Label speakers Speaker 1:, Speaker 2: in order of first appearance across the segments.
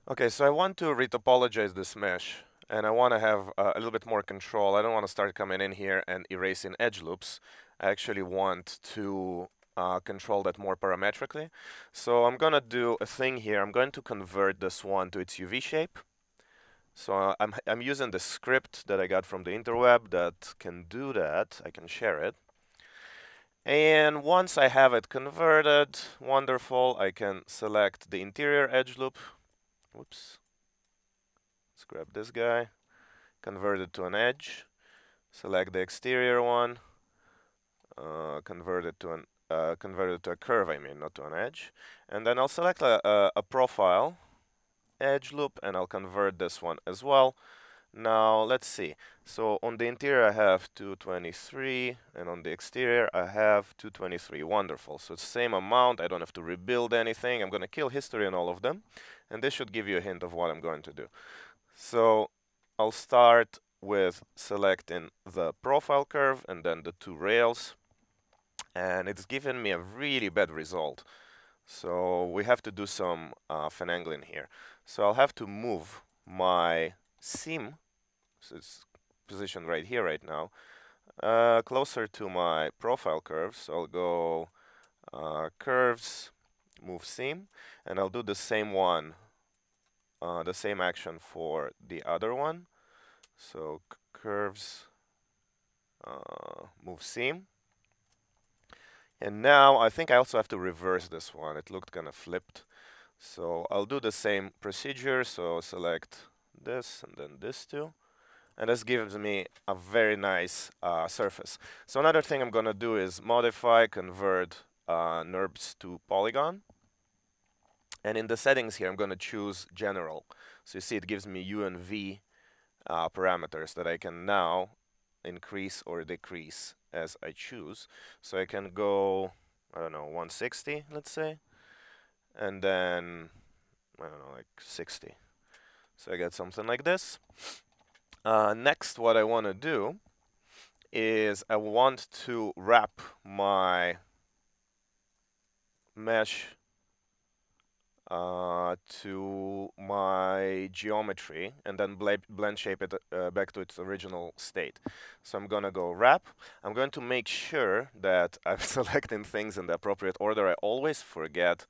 Speaker 1: Okay, so I want to retopologize this mesh, and I want to have a little bit more control. I don't want to start coming in here and erasing edge loops. I actually want to control that more parametrically. So I'm going to do a thing here. I'm going to convert this one to its UV shape. So I'm using the script that I got from the interweb that can do that. I can share it. And once I have it converted, wonderful, I can select the interior edge loop. Whoops. Let's grab this guy, convert it to an edge, select the exterior one, convert it to a curve, I mean, not to an edge. And then I'll select a profile edge loop, and I'll convert this one as well. Now, let's see. So on the interior, I have 223, and on the exterior, I have 223. Wonderful. So it's the same amount. I don't have to rebuild anything. I'm going to kill history on all of them, and this should give you a hint of what I'm going to do. So I'll start with selecting the profile curve and then the two rails, and it's given me a really bad result. So we have to do some finagling here. So I'll have to move my seam, so it's positioned right here right now, closer to my profile curve. So I'll go curves, move seam, and I'll do the same one, the same action for the other one. So curves, move seam. And now I think I also have to reverse this one. It looked kind of flipped. So I'll do the same procedure. So select this and then this two. And this gives me a very nice surface. So another thing I'm going to do is modify, convert NURBS to polygon. And in the settings here, I'm going to choose general. So you see it gives me U and V parameters that I can now increase or decrease as I choose. So I can go, I don't know, 160, let's say, and then, I don't know, like 60. So I get something like this. Next, what I want to do is I want to wrap my mesh to my geometry and then blend shape it back to its original state. So I'm gonna go wrap. I'm going to make sure that I'm selecting things in the appropriate order. I always forget.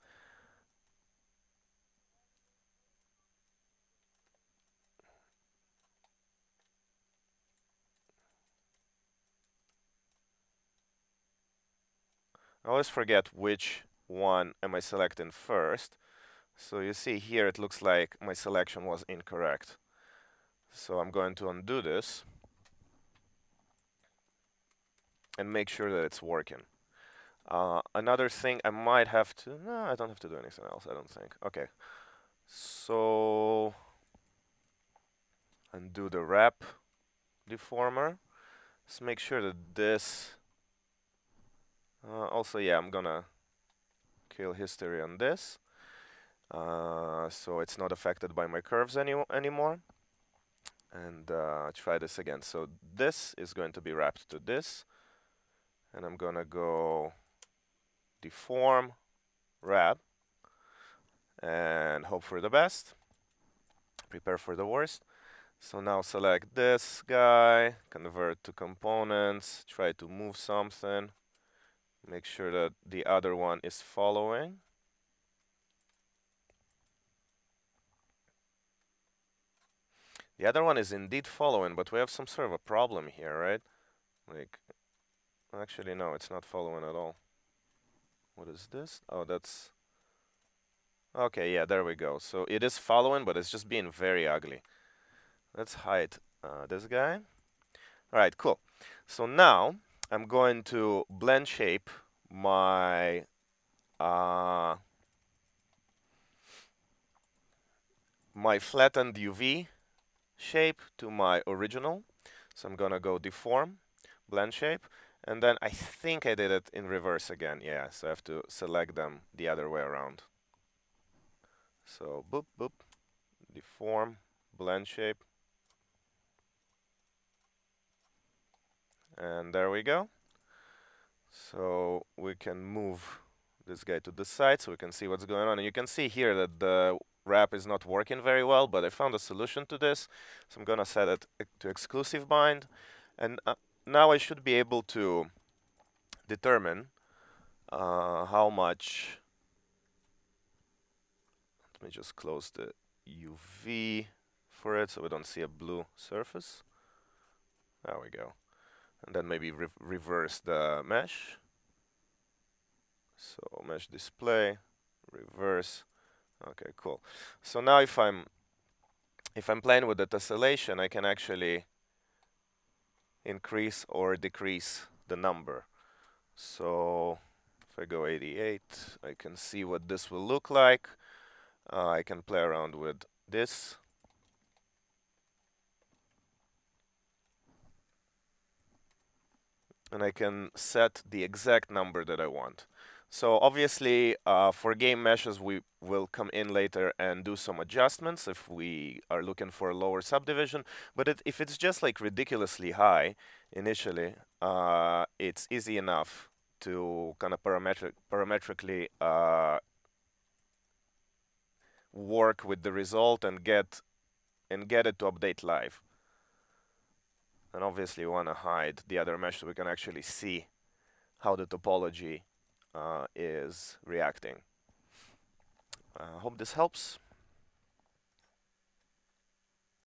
Speaker 1: I always forget which one am I selecting first. So you see here it looks like my selection was incorrect. So I'm going to undo this and make sure that it's working. Another thing I might have to, no, I don't have to do anything else, I don't think. Okay, so undo the wrap deformer. Let's make sure that this, also, yeah, I'm gonna kill history on this. So it's not affected by my curves anymore. And try this again. So this is going to be wrapped to this. And I'm gonna go deform, wrap, and hope for the best. Prepare for the worst. So now select this guy, convert to components, try to move something, make sure that the other one is following. The other one is indeed following, but we have some sort of a problem here, right? Like, actually, no, it's not following at all. What is this? Oh, that's... Okay, yeah, there we go. So it is following, but it's just being very ugly. Let's hide this guy. All right, cool. So now I'm going to blend shape my my flattened UV shape to my original. So I'm gonna go deform, blend shape, and then I think I did it in reverse again. Yeah, so I have to select them the other way around. So boop, boop, deform, blend shape. And there we go. So we can move this guy to the side so we can see what's going on. And you can see here that the wrap is not working very well, but I found a solution to this. So I'm gonna set it to exclusive bind, and now I should be able to determine how much. Let me just close the UV for it so we don't see a blue surface. There we go. And then maybe reverse the mesh. So mesh display, reverse. Okay, cool. So now if I'm playing with the tessellation, I can actually increase or decrease the number. So if I go 88, I can see what this will look like. I can play around with this. And I can set the exact number that I want. So obviously, for game meshes, we will come in later and do some adjustments if we are looking for a lower subdivision. But if it's just like ridiculously high initially, it's easy enough to kind of parametrically work with the result and get it to update live. And obviously, we want to hide the other mesh so we can actually see how the topology is reacting. Hope this helps.